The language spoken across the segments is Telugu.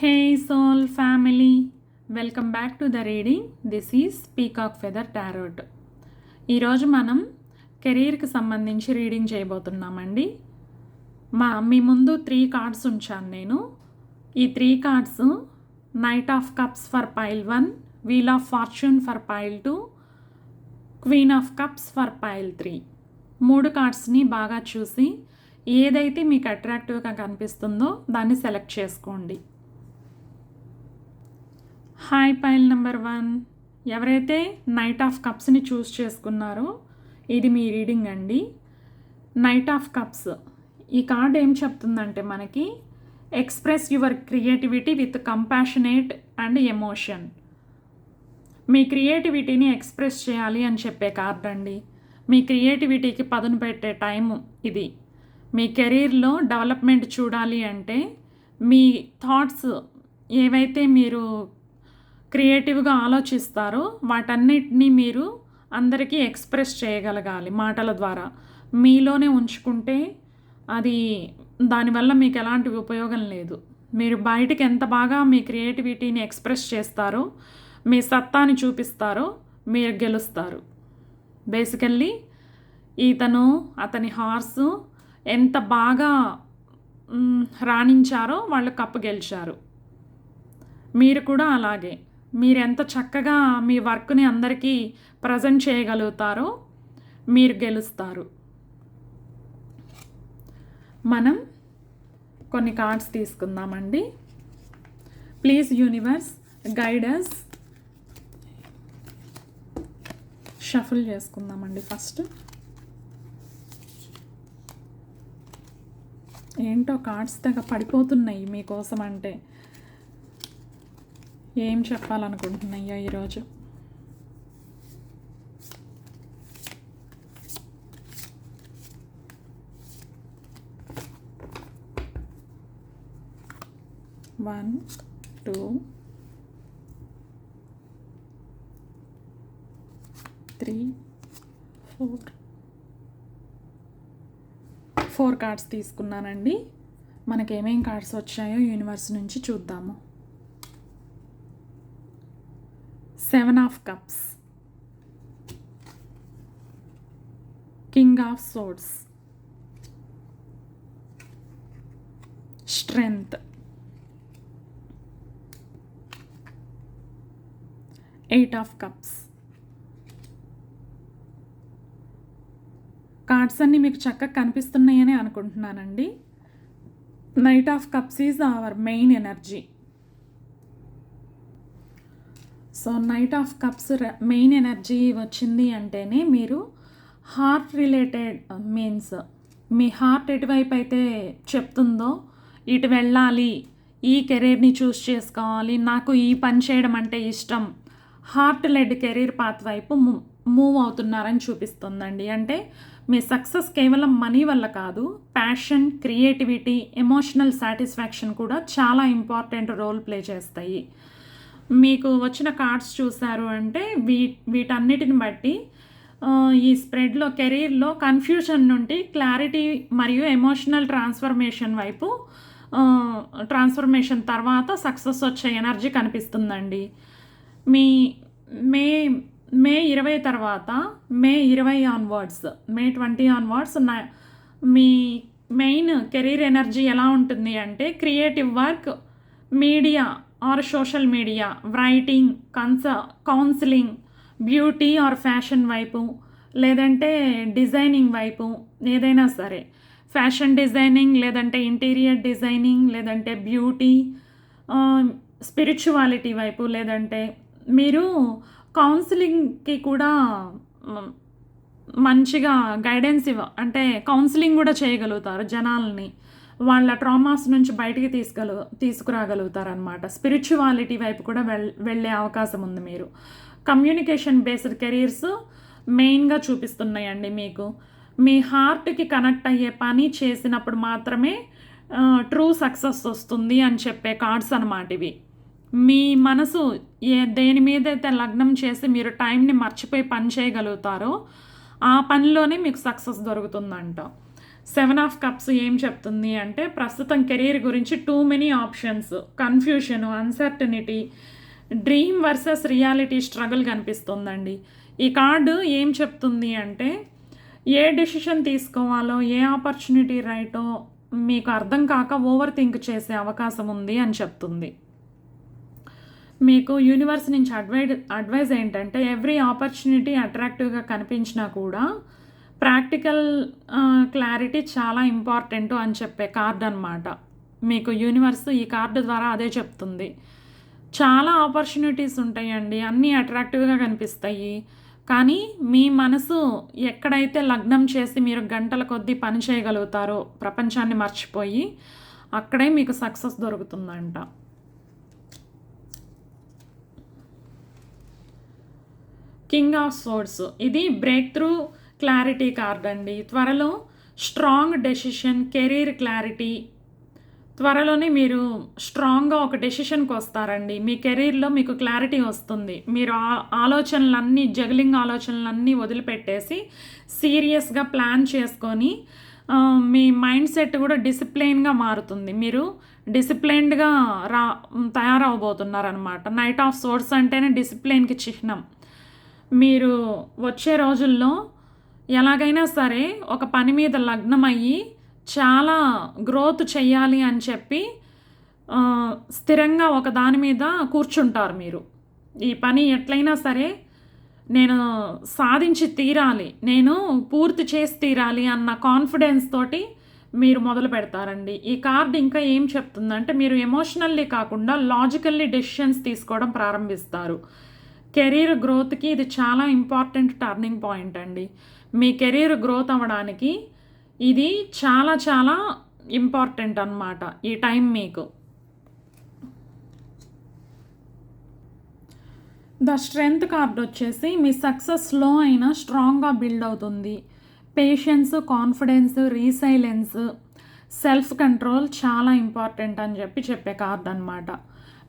Hey soul family, welcome back to the reading. This is peacock feather tarot. ఈరోజు మనం కెరీర్కి సంబంధించి రీడింగ్ చేయబోతున్నామండి. మీ ముందు 3 కార్డ్స్ ఉంచాను నేను. ఈ 3 cards knight of cups for pile 1, wheel of fortune for pile 2, queen of cups for pile 3. 3 కార్డ్స్ని బాగా చూసి ఏదైతే మీకు అట్రాక్టివ్గా కనిపిస్తుందో దాన్ని సెలెక్ట్ చేసుకోండి. హాయ్ పైల్ నెంబర్ 1, ఎవరైతే నైట్ ఆఫ్ కప్స్ని చూస్ చేసుకున్నారో ఇది మీ రీడింగ్ అండి. నైట్ ఆఫ్ కప్స్ ఈ కార్డ్ ఏం చెప్తుందంటే మనకి express your creativity with compassionate and emotion. మీ క్రియేటివిటీని ఎక్స్ప్రెస్ చేయాలి అని చెప్పే కార్డ్ అండి. మీ క్రియేటివిటీకి పదును పెట్టే టైము ఇది. మీ కెరీర్లో డెవలప్మెంట్ చూడాలి అంటే మీ థాట్స్ ఏవైతే మీరు క్రియేటివ్గా ఆలోచిస్తారో వాటన్నిటినీ మీరు అందరికీ ఎక్స్ప్రెస్ చేయగలగాలి మాటల ద్వారా. మీలోనే ఉంచుకుంటే అది దానివల్ల మీకు ఎలాంటి ఉపయోగం లేదు. మీరు బయటికి ఎంత బాగా మీ క్రియేటివిటీని ఎక్స్ప్రెస్ చేస్తారో, మీ సత్తాని చూపిస్తారో మీరు గెలుస్తారు. బేసికల్లీ అతని హార్సు ఎంత బాగా రాణించారో వాళ్ళు కప్పు గెలిచారు. మీరు కూడా అలాగే మీరు ఎంత చక్కగా మీ వర్క్ని అందరికీ ప్రజెంట్ చేయగలుగుతారో మీరు గెలుస్తారు. మనం కొన్ని కార్డ్స్ తీసుకుందామండి. Please universe guiders. షఫుల్ చేసుకుందామండి. ఫస్ట్ ఏంటో కార్డ్స్ తెగ పడిపోతున్నాయి మీకోసం. అంటే ఏం చెప్పాలనుకుంటున్నాయో ఈరోజు. వన్, 2, 3, 4 కార్డ్స్ తీసుకున్నానండి. మనకేమేం కార్డ్స్ వచ్చాయో యూనివర్స్ నుంచి చూద్దాము. 7 of cups, king of swords, strength, 8 of cups. Cards అన్నీ మీకు చక్కగా కనిపిస్తున్నాయని అనుకుంటున్నానండి. Night of cups is our main energy. So night of cups main energy వచ్చింది అంటేనే మీరు హార్ట్ రిలేటెడ్ మీన్స్ మీ హార్ట్ ఎటువైపు అయితే చెప్తుందో ఇటు వెళ్ళాలి, ఈ కెరీర్ని చూస్ చేసుకోవాలి, నాకు ఈ పని చేయడం అంటే ఇష్టం, హార్ట్ లెడ్ కెరీర్ పాత్ వైపు మూవ్ అవుతున్నారని చూపిస్తుందండి. అంటే మీ సక్సెస్ కేవలం మనీ వల్ల కాదు, ప్యాషన్, క్రియేటివిటీ, ఎమోషనల్ సాటిస్ఫాక్షన్ కూడా చాలా ఇంపార్టెంట్ రోల్ ప్లే చేస్తాయి. మీకు వచ్చిన కార్డ్స్ చూసారు అంటే వీటన్నిటిని బట్టి ఈ స్ప్రెడ్లో కెరీర్లో కన్ఫ్యూజన్ నుండి క్లారిటీ మరియు ఎమోషనల్ ట్రాన్స్ఫర్మేషన్ తర్వాత సక్సెస్ వచ్చే ఎనర్జీ కనిపిస్తుందండి. మీ మే 20 తర్వాత మే 20 ఆన్వర్డ్స్, మే 20 ఆన్వర్డ్స్ మీ మెయిన్ కెరీర్ ఎనర్జీ ఎలా ఉంటుంది అంటే creative work, media or social media, writing, counselling, beauty or fashion వైపు, లేదంటే డిజైనింగ్ వైపు, ఏదైనా సరే ఫ్యాషన్ డిజైనింగ్, లేదంటే ఇంటీరియర్ డిజైనింగ్, లేదంటే బ్యూటీ, స్పిరిచువాలిటీ వైపు, లేదంటే మీరు కౌన్సిలింగ్కి కూడా మంచిగా గైడెన్స్ అంటే కౌన్సిలింగ్ కూడా చేయగలుగుతారు. జనాల్ని వాళ్ళ ట్రామాస్ నుంచి బయటికి తీసుకురాగలుగుతారనమాట. స్పిరిచువాలిటీ వైపు కూడా వెళ్ళే అవకాశం ఉంది. మీరు కమ్యూనికేషన్ బేస్డ్ కెరీర్స్ మెయిన్గా చూపిస్తున్నాయండి. మీకు మీ హార్ట్కి కనెక్ట్ అయ్యే పని చేసినప్పుడు మాత్రమే ట్రూ సక్సెస్ వస్తుంది అని చెప్పే కార్డ్స్ అన్నమాట ఇవి. మీ మనసు దేని మీదైతే లగ్నం చేసి మీరు టైంని మర్చిపోయి పని చేయగలుగుతారో ఆ పనిలోనే మీకు సక్సెస్ దొరుకుతుందంట. సెవెన్ ఆఫ్ కప్స్ ఏం చెప్తుంది అంటే ప్రస్తుతం కెరీర్ గురించి too many options, confusion, uncertainty, dream versus reality struggle కనిపిస్తుందండి. ఈ కార్డు ఏం చెప్తుంది అంటే ఏ డెసిషన్ తీసుకోవాలో, ఏ ఆపర్చునిటీ రైటో మీకు అర్థం కాక ఓవర్ థింక్ చేసే అవకాశం ఉంది అని చెప్తుంది. మీకు యూనివర్స్ నుంచి అడ్వైజ్ ఏంటంటే ఎవ్రీ ఆపర్చునిటీ అట్రాక్టివ్గా కనిపించినా కూడా ప్రాక్టికల్ క్లారిటీ చాలా ఇంపార్టెంట్ అని చెప్పే కార్డ్ అనమాట. మీకు యూనివర్స్ ఈ కార్డు ద్వారా అదే చెప్తుంది. చాలా ఆపర్చునిటీస్ ఉంటాయండి, అన్నీ అట్రాక్టివ్గా కనిపిస్తాయి. కానీ మీ మనసు ఎక్కడైతే లగ్నం చేసి మీరు గంటల కొద్దీ పని చేయగలుగుతారో ప్రపంచాన్ని మర్చిపోయి, అక్కడే మీకు సక్సెస్ దొరుకుతుందంట. కింగ్ ఆఫ్ సోర్డ్స్ ఇది బ్రేక్ త్రూ క్లారిటీ కార్డ్ అండి. త్వరలో స్ట్రాంగ్ డెసిషన్, కెరీర్ క్లారిటీ, త్వరలోనే మీరు స్ట్రాంగ్గా ఒక డెసిషన్కి వస్తారండి. మీ కెరీర్లో మీకు క్లారిటీ వస్తుంది. మీరు ఆలోచనలన్నీ, జగ్లింగ్ ఆలోచనలన్నీ వదిలిపెట్టేసి సీరియస్గా ప్లాన్ చేసుకొని మీ మైండ్ సెట్ కూడా డిసిప్లైన్గా మారుతుంది. మీరు డిసిప్లైన్డ్గా తయారవబోతున్నారనమాట. నైట్ ఆఫ్ సోర్డ్స్ అంటేనే డిసిప్లైన్కి చిహ్నం. మీరు వచ్చే రోజుల్లో ఎలాగైనా సరే ఒక పని మీద లగ్నం అయ్యి చాలా గ్రోత్ చెయ్యాలి అని చెప్పి స్థిరంగా ఒక దాని మీద కూర్చుంటారు. మీరు ఈ పని ఎట్లయినా సరే నేను సాధించి తీరాలి, నేను పూర్తి చేసి తీరాలి అన్న కాన్ఫిడెన్స్ తోటి మీరు మొదలు పెడతారండి. ఈ కార్డ్ ఇంకా ఏం చెప్తుందంటే మీరు ఎమోషనల్లీ కాకుండా లాజికల్లీ డెసిషన్స్ తీసుకోవడం ప్రారంభిస్తారు. కెరీర్ గ్రోత్కి ఇది చాలా ఇంపార్టెంట్ టర్నింగ్ పాయింట్ అండి. మీ కెరీర్ గ్రోత్ అవ్వడానికి ఇది చాలా చాలా ఇంపార్టెంట్ అన్నమాట ఈ టైం మీకు. ద స్ట్రెంగ్త్ కార్డ్ వచ్చేసి మీ సక్సెస్ స్లో అయినా స్ట్రాంగ్గా బిల్డ్ అవుతుంది. Patience, confidence, resilience, self control చాలా ఇంపార్టెంట్ అని చెప్పే కార్డ్ అనమాట.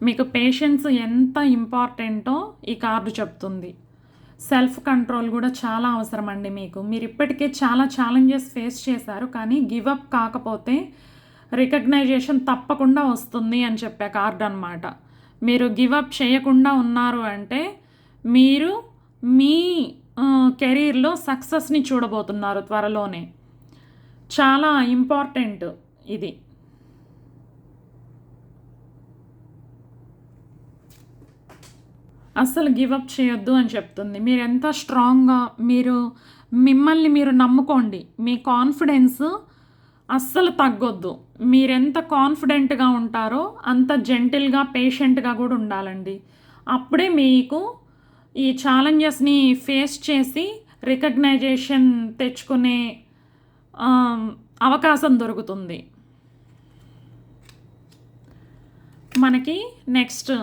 మీకు పేషెన్స్ ఎంత ఇంపార్టెంటో ఈ కార్డు చెప్తుంది. సెల్ఫ్ కంట్రోల్ కూడా చాలా అవసరం అండి మీకు. మీరు ఇప్పటికే చాలా ఛాలెంజెస్ ఫేస్ చేశారు, కానీ గివప్ కాకపోతే రికగ్నైజేషన్ తప్పకుండా వస్తుంది అని చెప్పే కార్డు అనమాట. మీరు గివప్ చేయకుండా ఉన్నారు అంటే మీరు మీ కెరీర్లో సక్సెస్ని చూడబోతున్నారు త్వరలోనే. చాలా ఇంపార్టెంట్ ఇది. అస్సలు గివప్ చేయొద్దు అని చెప్తుంది. మీరు ఎంత స్ట్రాంగ్గా మిమ్మల్ని మీరు నమ్ముకోండి. మీ కాన్ఫిడెన్స్ అస్సలు తగ్గొద్దు. మీరెంత కాన్ఫిడెంట్గా ఉంటారో అంత జెంటిల్గా, పేషెంట్గా కూడా ఉండాలండి. అప్పుడే మీకు ఈ ఛాలెంజెస్ని ఫేస్ చేసి రికగ్నైజేషన్ తెచ్చుకునే అవకాశం దొరుకుతుంది. మనకి నెక్స్ట్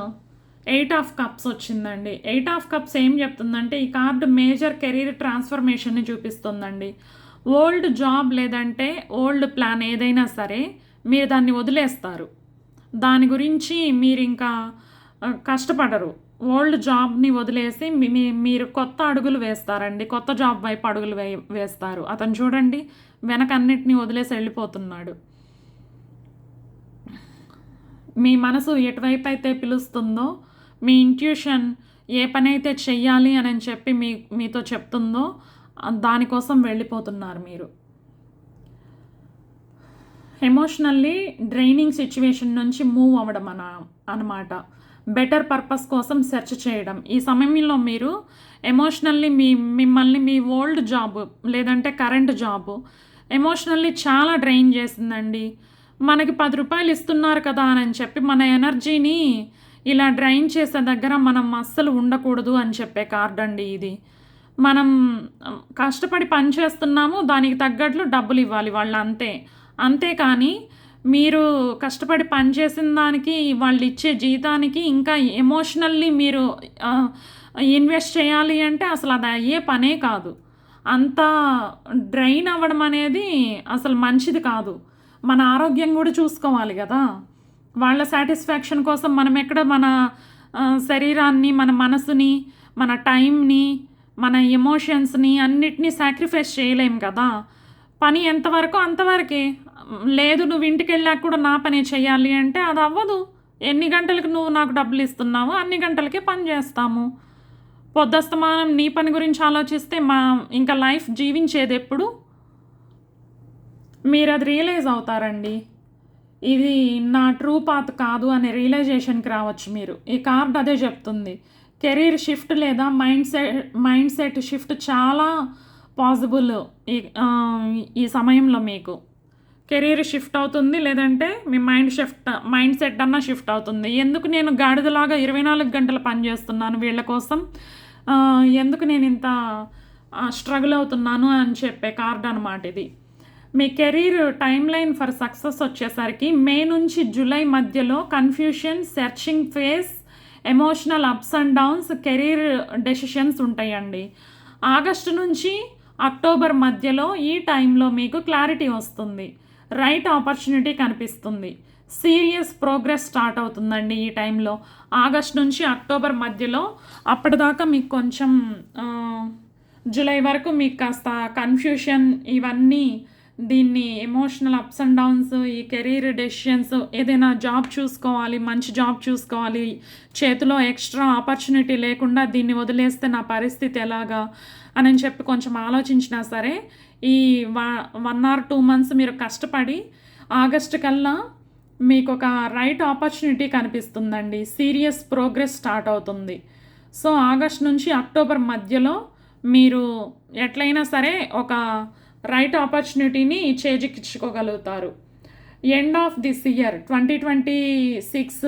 8 ఆఫ్ కప్స్ వచ్చిందండి. 8 ఆఫ్ కప్స్ ఏం చెప్తుందంటే ఈ కార్డు మేజర్ కెరీర్ ట్రాన్స్ఫర్మేషన్ని చూపిస్తుందండి. ఓల్డ్ జాబ్ లేదంటే ఓల్డ్ ప్లాన్ ఏదైనా సరే మీరు దాన్ని వదిలేస్తారు. దాని గురించి మీరు ఇంకా కష్టపడరు. ఓల్డ్ జాబ్ని వదిలేసి మీరు కొత్త అడుగులు వేస్తారండి. కొత్త జాబ్ వైపు అడుగులు వేస్తారు. అతను చూడండి వెనక అన్నిటినీ వదిలేసి వెళ్ళిపోతున్నాడు. మీ మనసు ఎటువైపు అయితే పిలుస్తుందో, మీ ఇంట్యూషన్ ఏ పని అయితే చెయ్యాలి అని చెప్పి మీతో చెప్తుందో దానికోసం వెళ్ళిపోతున్నారు మీరు. ఎమోషనల్లీ డ్రైనింగ్ సిచ్యువేషన్ నుంచి మూవ్ అవ్వడం అన్నమాట. బెటర్ పర్పస్ కోసం సెర్చ్ చేయడం. ఈ సమయంలో మీరు ఎమోషనల్లీ మిమ్మల్ని మీ ఓల్డ్ జాబ్ లేదంటే కరెంట్ జాబ్ ఎమోషనల్లీ చాలా డ్రైన్ చేసిందండి. మనకి 10 రూపాయలు ఇస్తున్నారు కదా అని చెప్పి మన ఎనర్జీని ఇలా డ్రైన్ చేసే దగ్గర మనం అస్సలు ఉండకూడదు అని చెప్పే కార్డ్ అండి ఇది. మనం కష్టపడి పని చేస్తున్నాము, దానికి తగ్గట్లు డబ్బులు ఇవ్వాలి వాళ్ళు, అంతేకాని మీరు కష్టపడి పని చేసిన దానికి వాళ్ళు ఇచ్చే జీతానికి ఇంకా ఎమోషనల్లీ మీరు ఇన్వెస్ట్ చేయాలి అంటే అసలు అది అయ్యే పనే కాదు. అంత డ్రైన్ అవ్వడం అనేది అసలు మంచిది కాదు. మన ఆరోగ్యం కూడా చూసుకోవాలి కదా. వాళ్ళ సాటిస్ఫాక్షన్ కోసం మనం ఎక్కడ మన శరీరాన్ని, మన మనసుని, మన టైంని, మన ఎమోషన్స్ని అన్నిటినీ సాక్రిఫైస్ చేయలేం కదా. పని ఎంతవరకు అంతవరకే. లేదు నువ్వు ఇంటికెళ్ళాక కూడా నా పనే చెయ్యాలి అంటే అది అవ్వదు. ఎన్ని గంటలకు నువ్వు నాకు డబ్బులు ఇస్తున్నావో అన్ని గంటలకే పని చేస్తాము. పొద్దస్తమానం నీ పని గురించి ఆలోచిస్తే ఇంకా లైఫ్ జీవించేదెప్పుడు? మీరది రియలైజ్ అవుతారండి. ఇది నా ట్రూ పాత్ కాదు అనే రియలైజేషన్‌కి రావచ్చు మీరు. ఈ కార్డ్ అదే చెప్తుంది. కెరీర్ షిఫ్ట్ లేదా మైండ్ సెట్ షిఫ్ట్ చాలా పాజిబుల్ ఈ సమయంలో మీకు. కెరీర్ షిఫ్ట్ అవుతుంది, లేదంటే మీ మైండ్ సెట్ అన్నా షిఫ్ట్ అవుతుంది. ఎందుకు నేను గాడిదలాగా 24 గంటలు పని చేస్తున్నాను వీళ్ళ కోసం, ఎందుకు నేను ఇంత స్ట్రగుల్ అవుతున్నాను అని చెప్పే కార్డ్ అనమాట ఇది. మీ career timeline for success వచ్చేసరికి మే నుంచి జూలై మధ్యలో confusion, searching phase, emotional ups and downs, career decisions ఉంటాయండి. ఆగస్టు నుంచి అక్టోబర్ మధ్యలో ఈ టైంలో మీకు క్లారిటీ వస్తుంది, రైట్ ఆపర్చునిటీ కనిపిస్తుంది, సీరియస్ ప్రోగ్రెస్ స్టార్ట్ అవుతుందండి ఈ టైంలో. ఆగస్ట్ నుంచి అక్టోబర్ మధ్యలో. అప్పటిదాకా మీకు కొంచెం జూలై వరకు మీకు కాస్త కన్ఫ్యూషన్, ఇవన్నీ దీన్ని ఎమోషనల్ అప్స్ అండ్ డౌన్స్, ఈ కెరీర్ డెసిషన్స్, ఏదైనా జాబ్ చూసుకోవాలి, మంచి జాబ్ చూసుకోవాలి, చేతిలో ఎక్స్ట్రా ఆపర్చునిటీ లేకుండా దీన్ని వదిలేస్తే నా పరిస్థితి ఎలాగా అని చెప్పి కొంచెం ఆలోచించినా సరే ఈ 1 or 2 months మీరు కష్టపడి ఆగస్టు కల్లా మీకు ఒక రైట్ ఆపర్చునిటీ కనిపిస్తుందండి. సీరియస్ ప్రోగ్రెస్ స్టార్ట్ అవుతుంది. సో ఆగస్ట్ నుంచి అక్టోబర్ మధ్యలో మీరు ఎట్లయినా సరే ఒక రైట్ ఆపర్చునిటీని చేజిక్కించుకోగలుగుతారు. End of this year 2026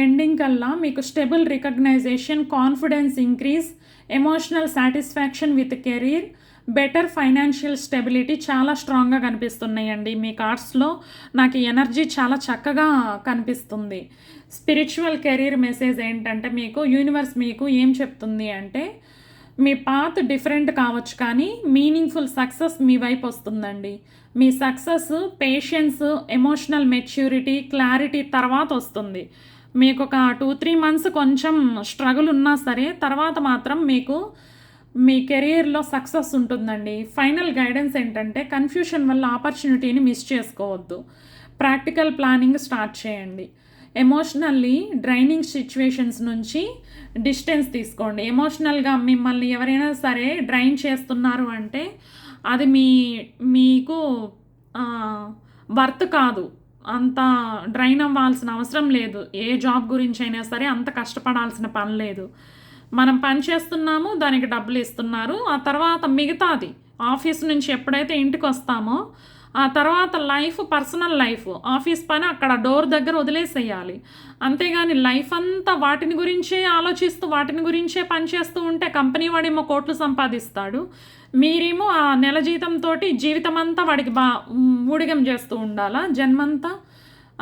ending కల్లా మీకు stable recognition, confidence increase, emotional satisfaction with career, better financial stability చాలా స్ట్రాంగ్గా కనిపిస్తున్నాయండి. మీ కార్డ్స్లో నాకు ఎనర్జీ చాలా చక్కగా కనిపిస్తుంది. స్పిరిచువల్ కెరీర్ మెసేజ్ ఏంటంటే మీకు యూనివర్స్ మీకు ఏం చెప్తుంది అంటే మీ పాత్ డిఫరెంట్ కావచ్చు కానీ మీనింగ్ఫుల్ సక్సెస్ మీ వైపు వస్తుందండి. మీ success, patience, emotional maturity, clarity తర్వాత వస్తుంది. మీకు ఒక 2-3 months కొంచెం స్ట్రగుల్ ఉన్నా సరే తర్వాత మాత్రం మీకు మీ కెరీర్లో సక్సెస్ ఉంటుందండి. ఫైనల్ గైడెన్స్ ఏంటంటే కన్ఫ్యూషన్ వల్ల ఆపర్చునిటీని మిస్ చేసుకోవద్దు. ప్రాక్టికల్ ప్లానింగ్ స్టార్ట్ చేయండి. ఎమోషనల్లీ డ్రైనింగ్ సిచ్యువేషన్స్ నుంచి డిస్టెన్స్ తీసుకోండి. ఎమోషనల్గా మిమ్మల్ని ఎవరైనా సరే డ్రైన్ చేస్తున్నారు అంటే అది మీకు వర్త్ కాదు. అంత డ్రైన్ అవ్వాల్సిన అవసరం లేదు. ఏ జాబ్ గురించి అయినా సరే అంత కష్టపడాల్సిన పని లేదు. మనం పని చేస్తున్నాము, దానికి డబ్బులు ఇస్తున్నారు. ఆ తర్వాత మిగతాది ఆఫీస్ నుంచి ఎప్పుడైతే ఇంటికి వస్తామో ఆ తర్వాత పర్సనల్ లైఫ్, ఆఫీస్ పని అక్కడ డోర్ దగ్గర వదిలేసేయాలి. అంతేగాని లైఫ్ అంతా వాటిని గురించే ఆలోచిస్తూ వాటిని గురించే పనిచేస్తూ ఉంటే కంపెనీ వాడేమో కోట్లు సంపాదిస్తాడు, మీరేమో ఆ నెల జీతంతో జీవితం అంతా వాడికి ఊడిగం చేస్తూ ఉండాలా జన్మంతా?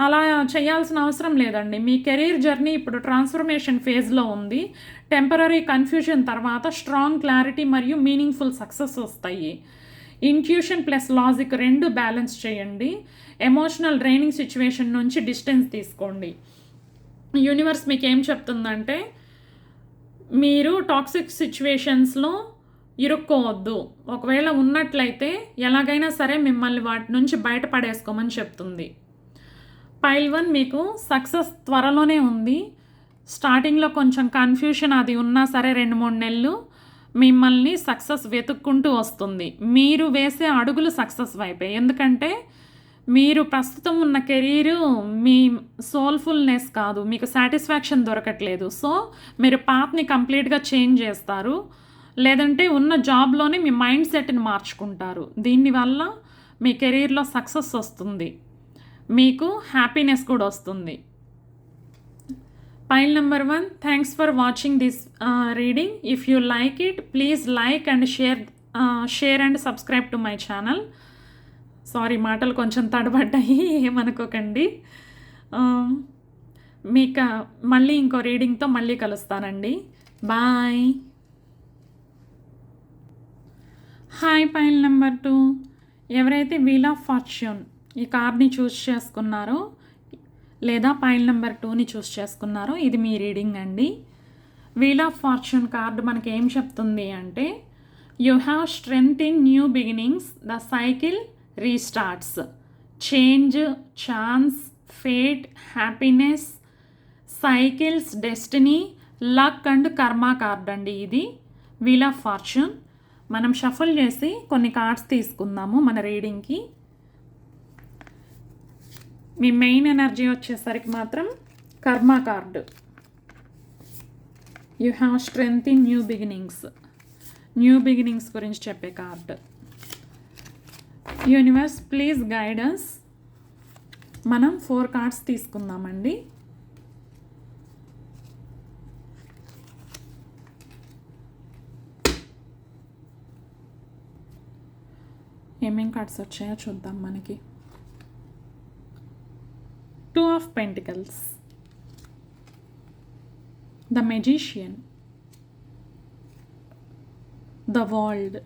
అలా చేయాల్సిన అవసరం లేదండి. మీ కెరీర్ జర్నీ ఇప్పుడు ట్రాన్స్ఫర్మేషన్ ఫేజ్లో ఉంది. టెంపరరీ కన్ఫ్యూజన్ తర్వాత స్ట్రాంగ్ క్లారిటీ మరియు మీనింగ్ఫుల్ సక్సెస్ వస్తాయి. ఇంట్యూషన్ ప్లస్ లాజిక్ 2 బ్యాలెన్స్ చేయండి. ఎమోషనల్ డ్రైనింగ్ సిచ్యువేషన్ నుంచి డిస్టెన్స్ తీసుకోండి. యూనివర్స్ మీకు ఏం చెప్తుందంటే మీరు టాక్సిక్ సిచ్యువేషన్స్లో ఇరుక్కోవద్దు. ఒకవేళ ఉన్నట్లయితే ఎలాగైనా సరే మిమ్మల్ని వాటి నుంచి బయటపడేసుకోమని చెప్తుంది. పైల్ 1 మీకు సక్సెస్ త్వరలోనే ఉంది. స్టార్టింగ్లో కొంచెం కన్ఫ్యూషన్ అది ఉన్నా సరే 2-3 నెలలు మిమ్మల్ని సక్సెస్ వెతుక్కుంటూ వస్తుంది. మీరు వేసే అడుగులు సక్సెస్ వైపే. ఎందుకంటే మీరు ప్రస్తుతం ఉన్న కెరీరు మీ సోల్ఫుల్నెస్ కాదు, మీకు సాటిస్ఫాక్షన్ దొరకట్లేదు. సో మీరు పాత్ని కంప్లీట్గా చేంజ్ చేస్తారు, లేదంటే ఉన్న జాబ్లోనే మీ మైండ్ సెట్ని మార్చుకుంటారు. దీనివల్ల మీ కెరీర్లో సక్సెస్ వస్తుంది, మీకు హ్యాపీనెస్ కూడా వస్తుంది. Pile number 1, thanks for watching this reading. If you like it, please like and share and subscribe to my channel. Sorry మాటలు కొంచెం తడబడ్డాయి, ఏమనుకోకండి. మీకు మళ్ళీ ఇంకో రీడింగ్తో మళ్ళీ కలుస్తానండి. బాయ్. హాయ్. పైల్ నెంబర్ 2, ఎవరైతే వీల్ ఆఫ్ ఫార్చ్యూన్ ఈ కార్డ్ని చూస్ చేసుకున్నారో లేదా పైల్ నెంబర్ 2ని చూస్ చేసుకున్నారో ఇది మీ రీడింగ్ అండి. వీల్ ఆఫ్ ఫార్చ్యూన్ కార్డు మనకి ఏం చెప్తుంది అంటే you have strength in new beginnings, the cycle restarts, change, chance, fate, happiness, cycles, destiny, luck and karma card అండి ఇది వీల్ ఆఫ్ ఫార్చ్యూన్. మనం షఫల్ చేసి కొన్ని కార్డ్స్ తీసుకుందాము మన రీడింగ్కి. మీ మెయిన్ ఎనర్జీ వచ్చేసరికి మాత్రం కర్మ card. You have strength in new beginnings, new beginnings గురించి చెప్పే కార్డు. Universe please guidance. మనం 4 కార్డ్స్ తీసుకుందామండి. ఏమేం కార్డ్స్ వచ్చాయో చూద్దాం మనకి. 2 of pentacles, the magician, the world,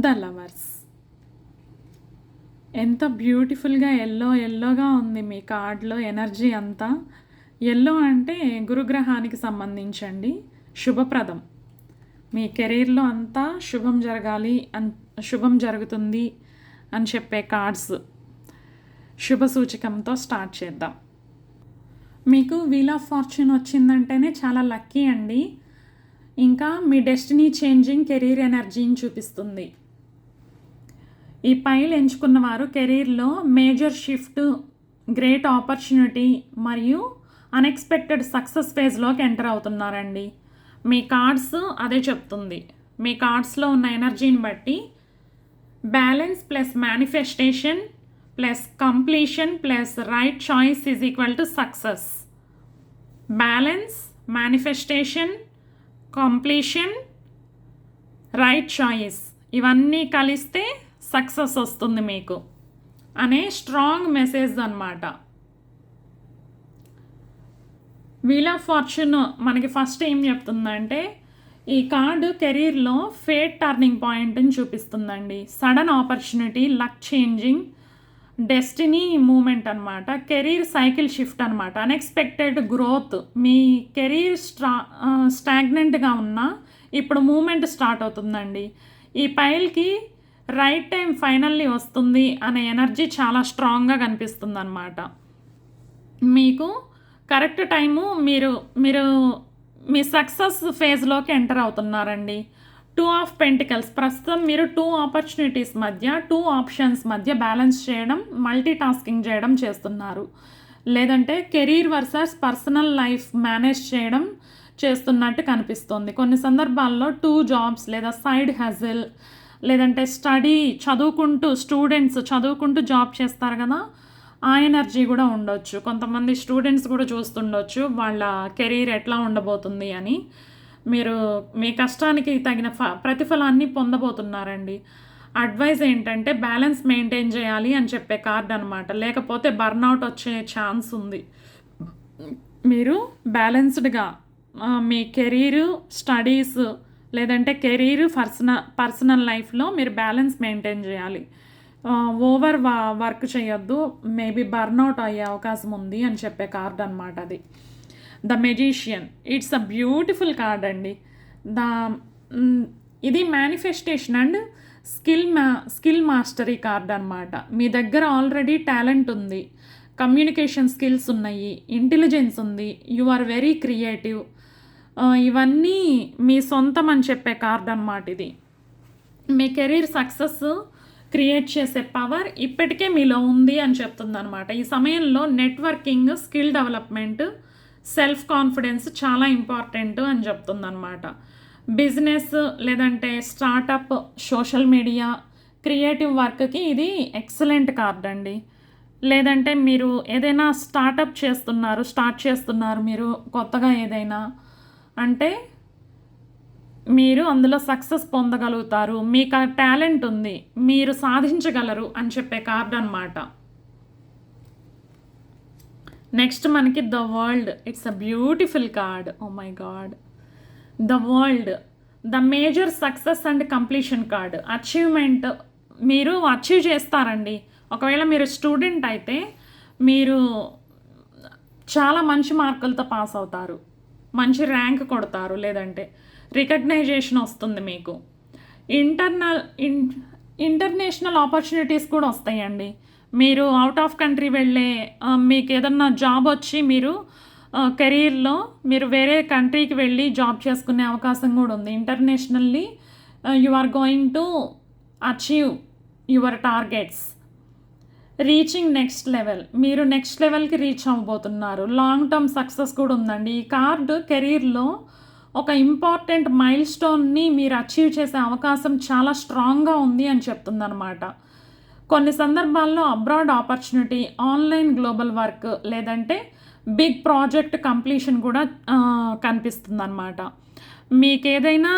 the lovers. ఎంత బ్యూటిఫుల్గా ఎల్లోగా ఉంది మీ కార్డ్లో ఎనర్జీ అంతా. ఎల్లో అంటే గురుగ్రహానికి సంబంధించండి, శుభప్రదం. మీ కెరీర్లో అంతా శుభం జరుగుతుంది అని చెప్పే కార్డ్స్. శుభ సూచకంతో స్టార్ట్ చేద్దాం. మీకు వీల్ ఆఫ్ ఫార్చ్యూన్ వచ్చిందంటేనే చాలా లక్కీ అండి. ఇంకా మీ డెస్టినీ చేంజింగ్ కెరీర్ ఎనర్జీని చూపిస్తుంది. ఈ పైల్ ఎంచుకున్న వారు కెరీర్లో మేజర్ షిఫ్ట్, గ్రేట్ ఆపర్చునిటీ మరియు అన్ఎక్స్పెక్టెడ్ సక్సెస్ ఫేజ్లోకి ఎంటర్ అవుతున్నారండి. మీ కార్డ్స్ అదే చెప్తుంది. మీ కార్డ్స్లో ఉన్న ఎనర్జీని బట్టి balance plus manifestation plus completion plus right choice is equal to success. Balance, manifestation, completion, right choice ఇవన్నీ కలిస్తే సక్సెస్ వస్తుంది మీకు అనే స్ట్రాంగ్ మెసేజ్ అన్నమాట. వీల్ ఆఫ్ ఫార్చ్యూన్ మనకి ఫస్ట్ ఏం చెప్తుందంటే ఈ కార్డు కెరీర్లో ఫేట్ టర్నింగ్ పాయింట్ని చూపిస్తుందండి. Sudden opportunity, luck changing, destiny moment అనమాట. కెరీర్ సైకిల్ షిఫ్ట్ అనమాట. Unexpected growth. మీ కెరీర్ స్టాగ్నెంట్గా ఉన్నా ఇప్పుడు మూమెంట్ స్టార్ట్ అవుతుందండి. ఈ పైల్కి రైట్ టైం ఫైనల్లీ వస్తుంది అనే ఎనర్జీ చాలా స్ట్రాంగ్గా కనిపిస్తుంది అనమాట. మీకు కరెక్ట్ టైము మీరు మీ సక్సెస్ ఫేజ్లోకి ఎంటర్ అవుతున్నారండి. 2 of pentacles. ప్రస్తుతం మీరు 2 ఆపర్చునిటీస్ మధ్య, 2 ఆప్షన్స్ మధ్య బ్యాలెన్స్ చేయడం, మల్టీ టాస్కింగ్ చేయడం చేస్తున్నారు. లేదంటే career versus personal life manage చేయడం చేస్తున్నట్టు కనిపిస్తుంది. కొన్ని సందర్భాల్లో 2 జాబ్స్ లేదా సైడ్ హజిల్, లేదంటే స్టూడెంట్స్ చదువుకుంటూ జాబ్ చేస్తారు కదా, ఆ ఎనర్జీ కూడా ఉండొచ్చు. కొంతమంది స్టూడెంట్స్ కూడా చూస్తుండొచ్చు వాళ్ళ కెరీర్ ఎట్లా ఉండబోతుంది అని. మీరు మీ కష్టానికి తగిన ప్రతిఫలాన్ని పొందబోతున్నారండి. అడ్వైజ్ ఏంటంటే బ్యాలెన్స్ మెయింటైన్ చేయాలి అని చెప్పే కార్డ్ అనమాట. లేకపోతే బర్న్అవుట్ వచ్చే ఛాన్స్ ఉంది. మీరు బ్యాలెన్స్డ్గా మీ కెరీరు, స్టడీస్ లేదంటే కెరీరు, పర్సనల్ లైఫ్లో మీరు బ్యాలెన్స్ మెయింటైన్ చేయాలి. ఓవర్ వర్క్ చేయొద్దు, మేబీ బర్న్అవుట్ అయ్యే అవకాశం ఉంది అని చెప్పే కార్డ్ అనమాట అది. The magician. It's a beautiful card అండి. ఇది manifestation and skill mastery card అనమాట. మీ దగ్గర ఆల్రెడీ టాలెంట్ ఉంది, కమ్యూనికేషన్ స్కిల్స్ ఉన్నాయి, ఇంటెలిజెన్స్ ఉంది, యు ఆర్ వెరీ క్రియేటివ్. ఇవన్నీ మీ సొంతం అని చెప్పే కార్డ్ అనమాట ఇది. మీ కెరీర్ సక్సెస్ క్రియేట్ చేసే పవర్ ఇప్పటికే మీలో ఉంది అని చెప్తుంది అనమాట. ఈ సమయంలో networking, skill development, self confidence చాలా ఇంపార్టెంట్ అని చెప్తుంది అనమాట. బిజినెస్ లేదంటే స్టార్టప్, సోషల్ మీడియా, క్రియేటివ్ వర్క్కి ఇది ఎక్సలెంట్ కార్డ్ అండి. లేదంటే మీరు ఏదైనా స్టార్ట్ చేస్తున్నారు మీరు కొత్తగా ఏదైనా అంటే మీరు అందులో సక్సెస్ పొందగలుగుతారు, మీకు ఆ టాలెంట్ ఉంది, మీరు సాధించగలరు అని చెప్పే కార్డ్ అనమాట. నెక్స్ట్ మనకి the world. It's a beautiful card. Oh my god. The world, the major success and completion card. Achievement. మీరు అచీవ్ చేస్తారండి. ఒకవేళ మీరు స్టూడెంట్ అయితే మీరు చాలా మంచి మార్కులతో పాస్ అవుతారు, మంచి ర్యాంక్ కొడతారు, లేదంటే రికగ్నైజేషన్ వస్తుంది మీకు. ఇంటర్నల్ ఇన్ ఇంటర్నేషనల్ ఆపర్చునిటీస్ కూడా వస్తాయండి. మీరు అవుట్ ఆఫ్ కంట్రీ వెళ్ళే మీకు ఏదన్నా జాబ్ వచ్చి మీరు కెరీర్లో మీరు వేరే కంట్రీకి వెళ్ళి జాబ్ చేసుకునే అవకాశం కూడా ఉంది. Internationally you are going to achieve your targets, reaching next level. మీరు నెక్స్ట్ లెవెల్కి రీచ్ అవ్వబోతున్నారు. లాంగ్ టర్మ్ సక్సెస్ కూడా ఉందండి. ఈ కార్డు కెరీర్లో ఒక ఇంపార్టెంట్ మైల్ స్టోన్ని మీరు అచీవ్ చేసే అవకాశం చాలా స్ట్రాంగ్గా ఉంది అని చెప్తుందన్నమాట. కొన్ని సందర్భాల్లో abroad opportunity, online global work, లేదంటే బిగ్ ప్రాజెక్ట్ కంప్లీషన్ కూడా కనిపిస్తుంది అన్నమాట. మీకు ఏదైనా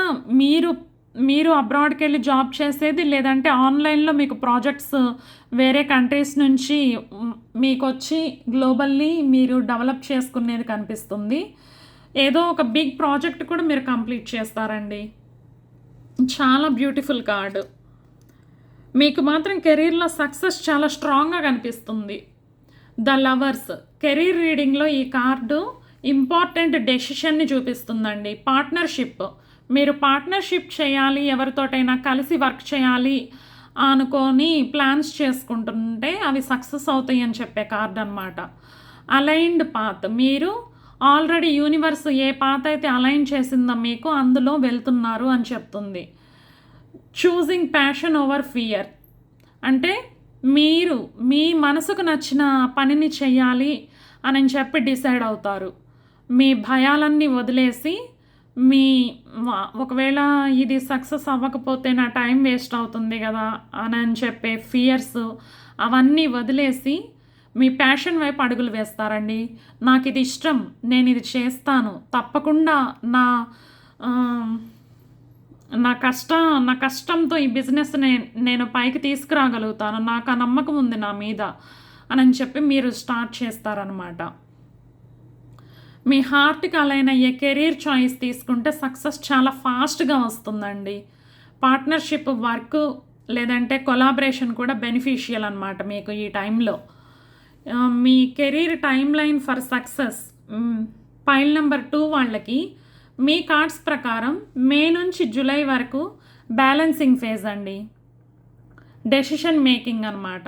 మీరు అబ్రాడ్కి వెళ్ళి జాబ్ చేసేది, లేదంటే ఆన్లైన్లో మీకు ప్రాజెక్ట్స్ వేరే కంట్రీస్ నుంచి మీకు వచ్చి గ్లోబల్లీ మీరు డెవలప్ చేసుకునేది కనిపిస్తుంది. ఏదో ఒక బిగ్ ప్రాజెక్ట్ కూడా మీరు కంప్లీట్ చేస్తారండి. చాలా బ్యూటిఫుల్ కార్డు. మీకు మాత్రం కెరీర్లో సక్సెస్ చాలా స్ట్రాంగ్గా కనిపిస్తుంది. ద లవర్స్ కెరీర్ రీడింగ్లో ఈ కార్డు ఇంపార్టెంట్ డెసిషన్ని చూపిస్తుందండి. పార్ట్నర్షిప్, మీరు పార్ట్నర్షిప్ చేయాలి, ఎవరితోటైనా కలిసి వర్క్ చేయాలి అనుకొని ప్లాన్స్ చేసుకుంటుంటే అవి సక్సెస్ అవుతాయి అని చెప్పే కార్డ్ అనమాట. అలైన్డ్ పాత్, మీరు ఆల్రెడీ యూనివర్స్ ఏ పాత్ అయితే అలైన్ చేసిందో మీకు అందులో వెళ్తున్నారు అని చెప్తుంది. చూజింగ్ ప్యాషన్ ఓవర్ ఫియర్, అంటే మీరు మీ మనసుకు నచ్చిన పనిని చేయాలి అని చెప్పి డిసైడ్ అవుతారు. మీ భయాలన్నీ వదిలేసి ఒకవేళ ఇది సక్సెస్ అవ్వకపోతే నా టైం వేస్ట్ అవుతుంది కదా అని చెప్పే ఫియర్స్ అవన్నీ వదిలేసి మీ ప్యాషన్ వైపు అడుగులు వేస్తారండి. నాకు ఇది ఇష్టం, నేను ఇది చేస్తాను, తప్పకుండా నా కష్టంతో ఈ బిజినెస్ నేను పైకి తీసుకురాగలుగుతాను, నాకు ఆ నమ్మకం ఉంది నా మీద అని చెప్పి మీరు స్టార్ట్ చేస్తారనమాట. మీ హార్ట్కి అలైన్ అయ్యే కెరీర్ చాయిస్ తీసుకుంటే సక్సెస్ చాలా ఫాస్ట్గా వస్తుందండి. పార్ట్నర్షిప్, వర్క్, లేదంటే కొలాబరేషన్ కూడా బెనిఫిషియల్ అనమాట మీకు ఈ టైంలో. మీ career timeline for success pile number 2 వాళ్ళకి మీ కార్డ్స్ ప్రకారం మే నుంచి జూలై వరకు బ్యాలెన్సింగ్ ఫేజ్ అండి. డెసిషన్ మేకింగ్ అనమాట.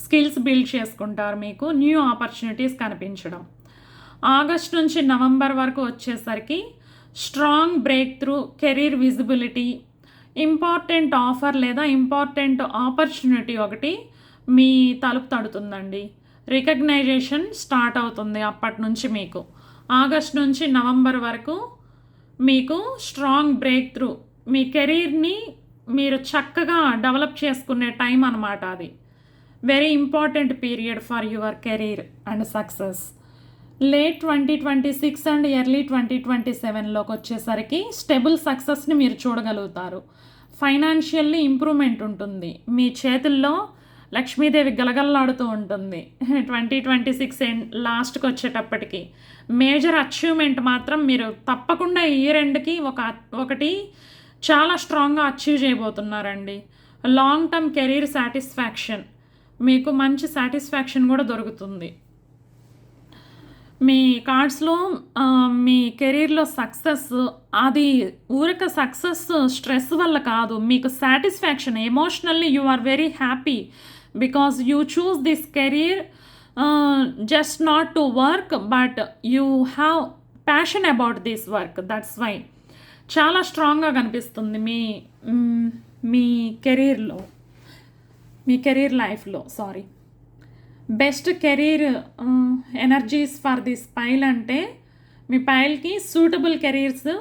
స్కిల్స్ బిల్డ్ చేసుకుంటారు, మీకు న్యూ ఆపర్చునిటీస్ కనిపించడం. ఆగస్ట్ నుంచి నవంబర్ వరకు వచ్చేసరికి strong breakthrough, career visibility, important offer లేదా ఇంపార్టెంట్ ఆపర్చునిటీ ఒకటి మీ తలుపు తడుతుందండి. రికగ్నైజేషన్ స్టార్ట్ అవుతుంది అప్పటి నుంచి. మీకు ఆగస్ట్ నుంచి నవంబర్ వరకు మీకు స్ట్రాంగ్ బ్రేక్ త్రూ, మీ కెరీర్ని మీరు చక్కగా డెవలప్ చేసుకునే టైం అన్నమాట. అది very important period for your career and success. Late 2026 and early 2027లోకి వచ్చేసరికి స్టెబుల్ సక్సెస్ని మీరు చూడగలుగుతారు. ఫైనాన్షియల్లీ ఇంప్రూవ్మెంట్ ఉంటుంది, మీ చేతుల్లో లక్ష్మీదేవి గలగల్లాడుతూ ఉంటుంది. 2026 లాస్ట్కి వచ్చేటప్పటికి మేజర్ అచీవ్మెంట్ మాత్రం మీరు తప్పకుండా ఈ రెండుకి ఒకటి చాలా స్ట్రాంగ్గా అచీవ్ చేయబోతున్నారండి. లాంగ్ టర్మ్ కెరీర్ సాటిస్ఫాక్షన్, మీకు మంచి సాటిస్ఫాక్షన్ కూడా దొరుకుతుంది. మీ కార్డ్స్లో మీ కెరీర్లో సక్సెస్, అది ఊరిక సక్సెస్ స్ట్రెస్ వల్ల కాదు, మీకు satisfaction, emotionally you are very happy because you choose this career just not to work but you have passion about this work. That's why చాలా స్ట్రాంగ్గా కనిపిస్తుంది మీ కెరీర్లో, మీ కెరీర్ లైఫ్లో. Best career energies for this pile అంటే మీ పైల్కి సూటబుల్ కెరీర్స్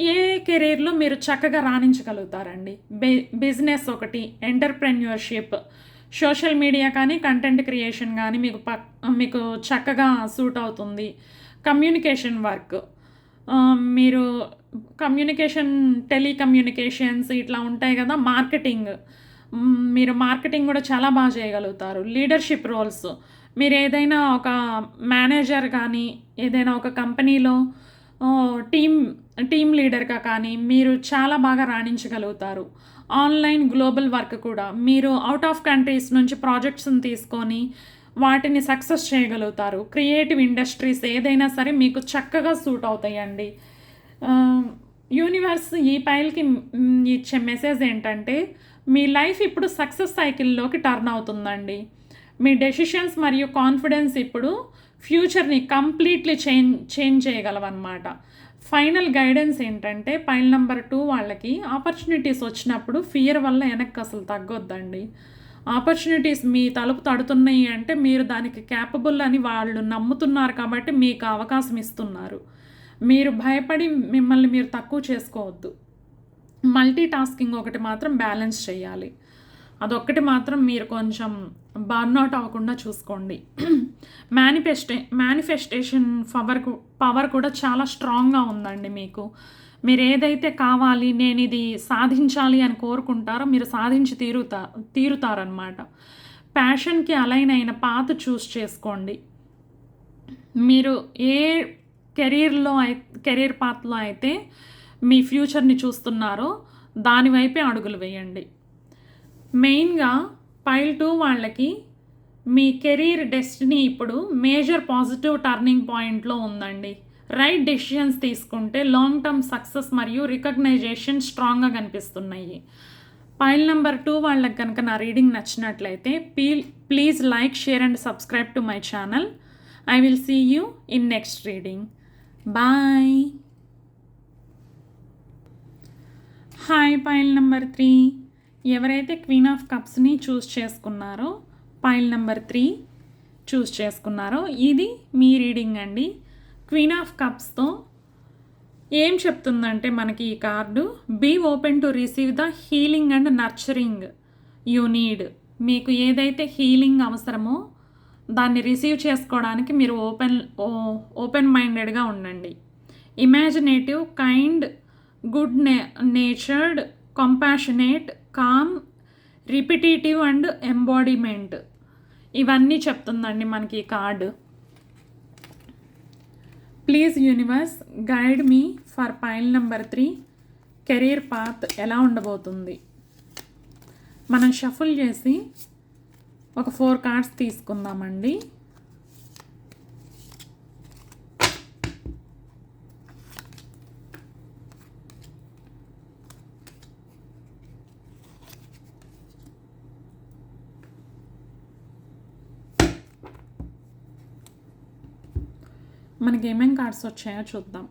ఏ కెరీర్లో మీరు చక్కగా రాణించగలుగుతారండి. బిజినెస్ ఒకటి, ఎంటర్ప్రెన్యూర్షిప్, సోషల్ మీడియా కానీ కంటెంట్ క్రియేషన్ కానీ మీకు చక్కగా సూట్ అవుతుంది. కమ్యూనికేషన్ వర్క్, మీరు కమ్యూనికేషన్, టెలికమ్యూనికేషన్స్ ఇట్లా ఉంటాయి కదా, మార్కెటింగ్, మీరు మార్కెటింగ్ కూడా చాలా బాగా చేయగలుగుతారు. లీడర్షిప్ రోల్స్, మీరు ఏదైనా ఒక మేనేజర్ కానీ ఏదైనా ఒక కంపెనీలో టీమ్ టీమ్ లీడర్గా కానీ మీరు చాలా బాగా రాణించగలుగుతారు. ఆన్లైన్ గ్లోబల్ వర్క్ కూడా మీరు అవుట్ ఆఫ్ కంట్రీస్ నుంచి ప్రాజెక్ట్స్ని తీసుకొని వాటిని సక్సెస్ చేయగలుగుతారు. క్రియేటివ్ ఇండస్ట్రీస్ ఏదైనా సరే మీకు చక్కగా సూట్ అవుతాయండి. యూనివర్స్ ఈ పైల్కి ఇచ్చే మెసేజ్ ఏంటంటే మీ లైఫ్ ఇప్పుడు సక్సెస్ సైకిల్లోకి టర్న్ అవుతుందండి. మీ డెసిషన్స్ మరియు కాన్ఫిడెన్స్ ఇప్పుడు ఫ్యూచర్ని కంప్లీట్లీ చేంజ్ చేయగలవన్నమాట. ఫైనల్ గైడెన్స్ ఏంటంటే పైల్ నెంబర్ 2 వాళ్ళకి ఆపర్చునిటీస్ వచ్చినప్పుడు ఫియర్ వల్ల వెనక్కి అసలు తగ్గొద్దండి. ఆపర్చునిటీస్ మీ తలుపు తడుతున్నాయి అంటే మీరు దానికి క్యాపబుల్ అని వాళ్ళు నమ్ముతున్నారు కాబట్టి మీకు అవకాశం ఇస్తున్నారు. మీరు భయపడి మిమ్మల్ని మీరు తక్కువ చేసుకోవద్దు. మల్టీ టాస్కింగ్ ఒకటి మాత్రం బ్యాలెన్స్ చేయాలి. అదొక్కటి మాత్రం మీరు కొంచెం బర్న్అవుట్ అవ్వకుండా చూసుకోండి. మేనిఫెస్టేషన్ పవర్ కూడా చాలా స్ట్రాంగ్గా ఉందండి మీకు. మీరు ఏదైతే కావాలి నేను ఇది సాధించాలి అని కోరుకుంటారో మీరు సాధించి తీరుతారనమాట. ప్యాషన్కి అలైన్ అయిన పాత్ చూస్ చేసుకోండి. మీరు ఏ కెరీర్ పాత్లో అయితే మీ ఫ్యూచర్ని చూస్తున్నారో దానివైపే అడుగులు వేయండి. మెయిన్గా పైల్ 2 వాళ్ళకి మీ కెరీర్ డెస్టినీ ఇప్పుడు మేజర్ పాజిటివ్ టర్నింగ్ పాయింట్లో ఉందండి. రైట్ డెసిషన్స్ తీసుకుంటే లాంగ్ టర్మ్ సక్సెస్ మరియు రికగ్నైజేషన్ స్ట్రాంగ్గా కనిపిస్తున్నాయి. పైల్ నెంబర్ 2 వాళ్ళకి కనుక నా రీడింగ్ నచ్చినట్లయితే please like, share and subscribe to my channel. I will see you in next reading. Bye. Hi pile number 3 ఎవరైతే క్వీన్ ఆఫ్ కప్స్ని చూస్ చేసుకున్నారో పైల్ నెంబర్ 3 చూస్ చేసుకున్నారో ఇది మీ రీడింగ్ అండి. క్వీన్ ఆఫ్ కప్స్తో ఏం చెప్తుందంటే మనకి ఈ card be open to receive the healing and nurturing you need. మీకు ఏదైతే హీలింగ్ అవసరమో దాన్ని రిసీవ్ చేసుకోవడానికి మీరు ఓపెన్ మైండెడ్గా ఉండండి. Imaginative, kind, good natured, compassionate, calm, repetitive and embodiment ఇవన్నీ చెప్తుందండి మనకి ఈ card. Please universe guide me for pile number 3 career path ఎలా ఉండబోతుంది. మనం షఫుల్ చేసి ఒక 4 కార్డ్స్ తీసుకుందామండి. మనకి ఏమేం కార్డ్స్ వచ్చాయో చూద్దాం.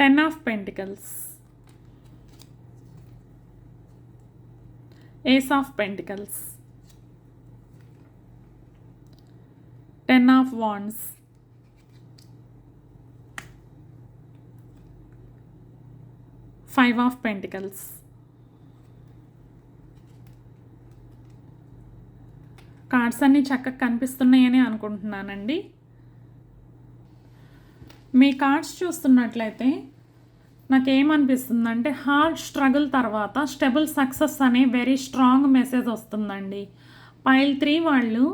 10 of pentacles, Ace of Pentacles, 10 of Wands, Five of Pentacles. Cards అన్నీ చక్కగా కనిపిస్తున్నాయని అనుకుంటున్నానండి. మీ కార్డ్స్ చూస్తున్నట్లయితే నాకేమనిపిస్తుందంటే హార్డ్ స్ట్రగుల్ తర్వాత స్టెబుల్ సక్సెస్ అనే వెరీ స్ట్రాంగ్ మెసేజ్ వస్తుందండి. పైల్ 3 వాళ్ళు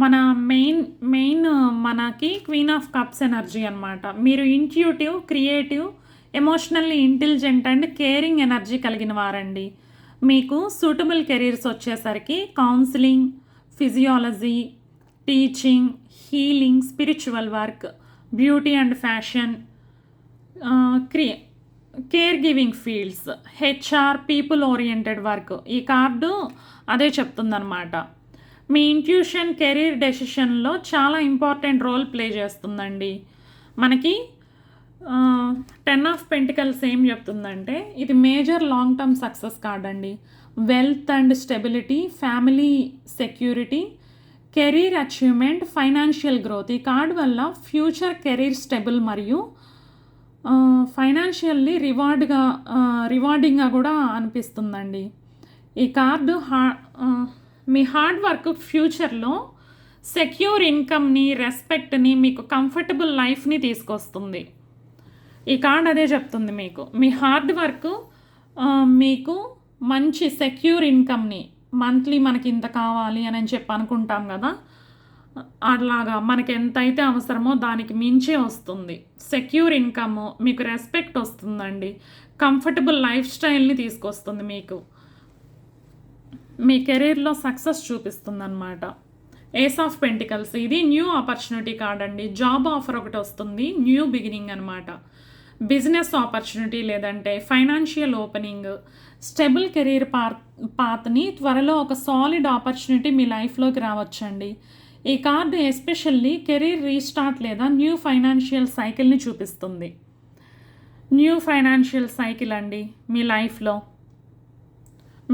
మన మెయిన్ మనకి క్వీన్ ఆఫ్ కప్స్ ఎనర్జీ అనమాట. మీరు intuitive, creative, emotionally intelligent and caring energy కలిగిన వారండి. మీకు సూటబుల్ కెరీర్స్ వచ్చేసరికి counselling, physiology, teaching, healing, spiritual work, beauty and fashion, care giving fields, HR, people oriented work. ఈ కార్డు అదే చెప్తుందన్నమాట. మీ ఇంట్యూషన్ కెరీర్ డెసిషన్లో చాలా ఇంపార్టెంట్ రోల్ ప్లే చేస్తుందండి. మనకి 10 ఆఫ్ పెంటికల్స్ ఏం చెప్తుందంటే ఇది major long term success card అండి. Wealth and stability, family security, career achievement, financial growth. ఈ కార్డ్ వల్ల ఫ్యూచర్ కెరీర్ స్టెబుల్ మరియు ఫైనాన్షియల్లీ రివార్డింగ్గా కూడా అనిపిస్తుందండి. ఈ కార్డు మీ హార్డ్ వర్క్ ఫ్యూచర్లో సెక్యూర్ ఇన్కమ్ని, రెస్పెక్ట్ని, మీకు కంఫర్టబుల్ లైఫ్ని తీసుకొస్తుంది. ఈ కార్డ్ అదే చెప్తుంది మీకు. మీ హార్డ్ వర్క్ మీకు మంచి సెక్యూర్ ఇన్కమ్ని, మంత్లీ మనకి ఇంత కావాలి అని చెప్పి అనుకుంటాం కదా, అట్లాగా మనకి ఎంతైతే అవసరమో దానికి మించే వస్తుంది. సెక్యూర్ ఇన్‌కమ్, మీకు రెస్పెక్ట్ వస్తుందండి. కంఫర్టబుల్ లైఫ్ స్టైల్‌ని తీసుకొస్తుంది మీకు. మీ కెరీర్‌లో సక్సెస్ చూపిస్తుందనమాట. ఏస్ ఆఫ్ పెంటికల్స్ ఇది న్యూ ఆపర్చునిటీ కార్డ్ అండి. జాబ్ ఆఫర్ ఒకటి వస్తుంది. న్యూ బిగినింగ్ అనమాట. బిజినెస్ ఆపర్చునిటీ లేదంటే ఫైనాన్షియల్ ఓపెనింగ్, స్టెబుల్ కెరీర్ పాత్ని త్వరలో ఒక సాలిడ్ ఆపర్చునిటీ మీ లైఫ్లోకి రావచ్చండి. ఈ కార్డు ఎస్పెషల్లీ కెరీర్ రీస్టార్ట్ లేదా న్యూ ఫైనాన్షియల్ సైకిల్ని చూపిస్తుంది. న్యూ ఫైనాన్షియల్ సైకిల్ అండి మీ లైఫ్లో.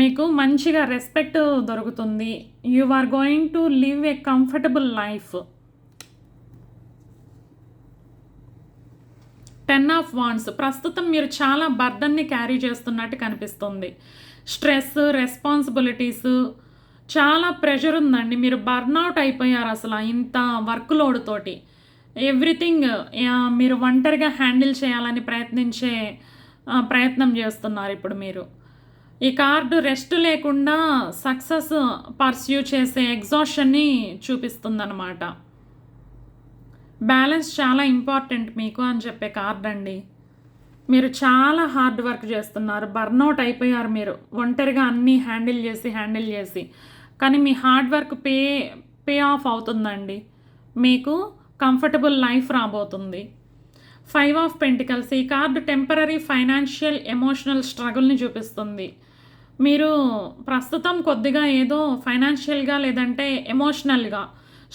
మీకు మంచిగా రెస్పెక్ట్ దొరుకుతుంది. You are going to live a comfortable life. 10 of wands ప్రస్తుతం మీరు చాలా బర్డన్ని క్యారీ చేస్తున్నట్టు కనిపిస్తుంది. స్ట్రెస్, రెస్పాన్సిబిలిటీస్, చాలా ప్రెషర్ ఉందండి. మీరు బర్న్అవుట్ అయిపోయారు అసలు ఇంత వర్క్ లోడ్ తోటి. ఎవ్రీథింగ్ మీరు ఒంటరిగా హ్యాండిల్ చేయాలని ప్రయత్నం చేస్తున్నారు ఇప్పుడు మీరు. ఈ కార్డు రెస్ట్ లేకుండా సక్సెస్ పర్స్యూ చేసే ఎగ్జాషన్ని చూపిస్తుందన్నమాట. బ్యాలెన్స్ చాలా ఇంపార్టెంట్ మీకు అని చెప్పే కార్డ్ అండి. మీరు చాలా హార్డ్ వర్క్ చేస్తున్నారు, బర్న్అవుట్ అయిపోయారు మీరు ఒంటరిగా అన్నీ హ్యాండిల్ చేసి. కానీ మీ హార్డ్ వర్క్ పే ఆఫ్ అవుతుందండి. మీకు కంఫర్టబుల్ లైఫ్ రాబోతుంది. 5 ఆఫ్ పెంటికల్స్ ఈ కార్డు టెంపరరీ ఫైనాన్షియల్ ఎమోషనల్ స్ట్రగుల్ని చూపిస్తుంది. మీరు ప్రస్తుతం కొద్దిగా ఏదో ఫైనాన్షియల్గా లేదంటే ఎమోషనల్గా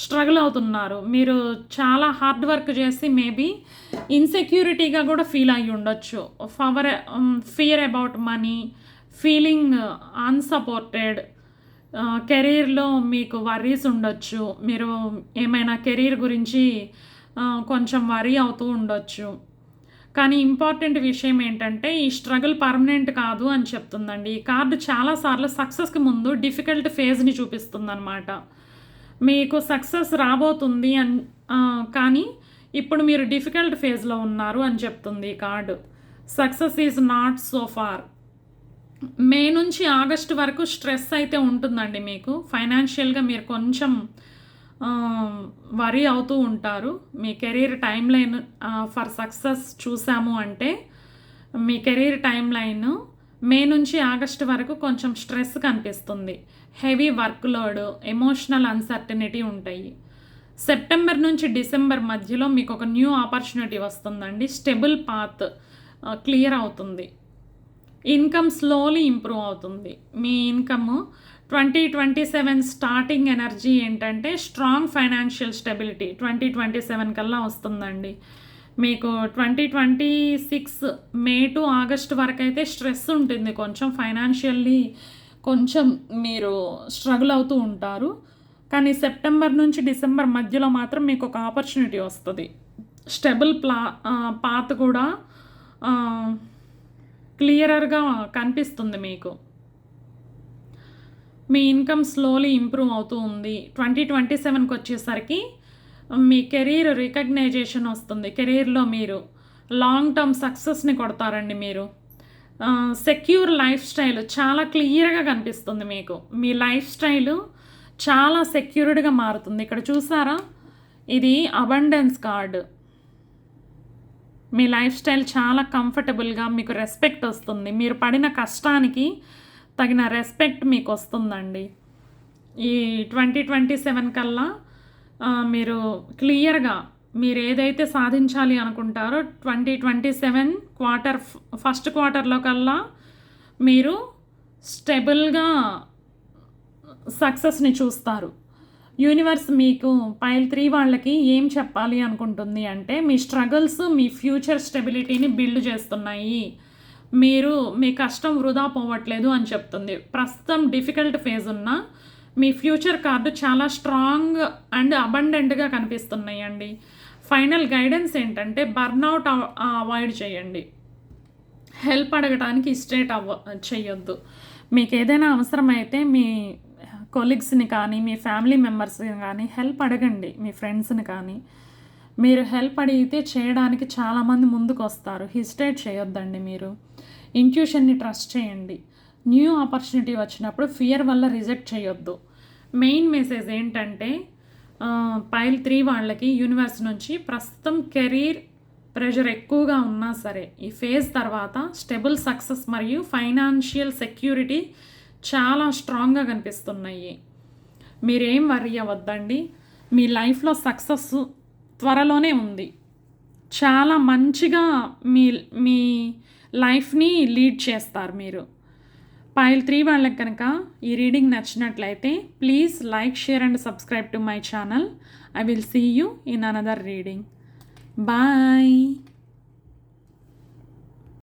స్ట్రగుల్ అవుతున్నారు. మీరు చాలా హార్డ్ వర్క్ చేసి మేబీ ఇన్సెక్యూరిటీగా కూడా ఫీల్ అయ్యి ఉండొచ్చు. Fear about money, feeling unsupported. కెరీర్లో మీకు వర్రీస్ ఉండొచ్చు. మీరు ఏమైనా కెరీర్ గురించి కొంచెం వరీ అవుతూ ఉండొచ్చు. కానీ ఇంపార్టెంట్ విషయం ఏంటంటే ఈ స్ట్రగుల్ పర్మనెంట్ కాదు అని చెప్తుందండి. ఈ కార్డు చాలాసార్లు సక్సెస్కి ముందు డిఫికల్ట్ ఫేజ్ని చూపిస్తుందన్నమాట. మీకు సక్సెస్ రాబోతుంది కానీ ఇప్పుడు మీరు డిఫికల్ట్ ఫేజ్లో ఉన్నారు అని చెప్తుంది ఈ card. Success is not so far. May నుంచి ఆగస్టు వరకు స్ట్రెస్ అయితే ఉంటుందండి మీకు. ఫైనాన్షియల్గా మీరు కొంచెం వరీ అవుతూ ఉంటారు. మీ career timeline for success చూసాము అంటే మీ కెరీర్ టైం లైన్ మే నుంచి ఆగస్టు వరకు కొంచెం స్ట్రెస్ కనిపిస్తుంది. Heavy work load, emotional uncertainty ఉంటాయి. సెప్టెంబర్ నుంచి డిసెంబర్ మధ్యలో మీకు ఒక న్యూ ఆపర్చునిటీ వస్తుందండి. స్టెబుల్ పాత్ క్లియర్ అవుతుంది. ఇన్కమ్ స్లోలీ ఇంప్రూవ్ అవుతుంది. మీ ఇన్కమ్ 2027 స్టార్టింగ్ ఎనర్జీ ఏంటంటే స్ట్రాంగ్ ఫైనాన్షియల్ స్టెబిలిటీ 2027 కల్లా వస్తుందండి. మీకు 2026 మే టు ఆగస్ట్ వరకు అయితే స్ట్రెస్ ఉంటుంది. కొంచెం ఫైనాన్షియల్లీ కొంచెం మీరు స్ట్రగుల్ అవుతూ ఉంటారు. కానీ సెప్టెంబర్ నుంచి డిసెంబర్ మధ్యలో మాత్రం మీకు ఒక ఆపర్చునిటీ వస్తుంది. స్టెబుల్ పాత్ కూడా క్లియరర్గా కనిపిస్తుంది మీకు. మీ ఇన్కమ్ స్లోలీ ఇంప్రూవ్ అవుతూ ఉంది. 2027కి వచ్చేసరికి మీ కెరీర్ రికగ్నైజేషన్ వస్తుంది. కెరీర్లో మీరు లాంగ్ టర్మ్ సక్సెస్ని కొడతారండి. మీరు సెక్యూర్ లైఫ్ స్టైల్ చాలా క్లియర్గా కనిపిస్తుంది మీకు. మీ లైఫ్ స్టైలు చాలా సెక్యూర్డ్గా మారుతుంది. ఇక్కడ చూసారా, ఇది అబండెన్స్ కార్డు. మీ లైఫ్ స్టైల్ చాలా కంఫర్టబుల్గా, మీకు రెస్పెక్ట్ వస్తుంది. మీరు పడిన కష్టానికి తగిన రెస్పెక్ట్ మీకు వస్తుందండి. ఈ 2027 కల్లా మీరు క్లియర్గా మీరు ఏదైతే సాధించాలి అనుకుంటారో 2027 ఫస్ట్ క్వార్టర్లో కల్లా మీరు స్టెబుల్గా సక్సెస్ని చూస్తారు. యూనివర్స్ మీకు పైల్ 3 వాళ్ళకి ఏం చెప్పాలి అనుకుంటుంది అంటే మీ స్ట్రగుల్స్ మీ ఫ్యూచర్ స్టెబిలిటీని బిల్డ్ చేస్తున్నాయి. మీరు మీ కష్టం వృధా పోవట్లేదు అని చెప్తుంది. ప్రస్తుతం డిఫికల్ట్ ఫేజ్ ఉన్న మీ ఫ్యూచర్ కార్డు చాలా స్ట్రాంగ్ అండ్ అబండెంట్గా కనిపిస్తున్నాయి అండి. ఫైనల్ గైడెన్స్ ఏంటంటే బర్న్అవుట్ అవాయిడ్ చేయండి. హెల్ప్ అడగటానికి ఇస్టేట్ చేయొద్దు. మీకు ఏదైనా అవసరమైతే మీ కొలీగ్స్ని కానీ మీ ఫ్యామిలీ మెంబర్స్ని కానీ హెల్ప్ అడగండి. మీ ఫ్రెండ్స్ని కానీ మీరు హెల్ప్ అడిగితే చేయడానికి చాలామంది ముందుకు వస్తారు. హిస్టేట్ చేయొద్దండి. మీరు ఇంట్యూషన్ని ట్రస్ట్ చేయండి. న్యూ ఆపర్చునిటీ వచ్చినప్పుడు ఫియర్ వల్ల రిజెక్ట్ చేయొద్దు. మెయిన్ మెసేజ్ ఏంటంటే పైల్ 3 వాళ్ళకి యూనివర్స్ నుంచి ప్రస్తుతం కెరీర్ ప్రెషర్ ఎక్కువగా ఉన్నా సరే ఈ ఫేజ్ తర్వాత స్టెబుల్ సక్సెస్ మరియు ఫైనాన్షియల్ సెక్యూరిటీ చాలా స్ట్రాంగ్గా కనిపిస్తున్నాయి. మీరేం వర్రీ అవ్వద్దండి, మీ లైఫ్లో సక్సెస్ త్వరలోనే ఉంది. చాలా మంచిగా మీ మీ లైఫ్ని లీడ్ చేస్తారు మీరు. పైల్ 3 వాళ్ళకి కనుక ఈ రీడింగ్ నచ్చినట్లయితే please like, share and subscribe to my channel. I will see you in another reading. Bye.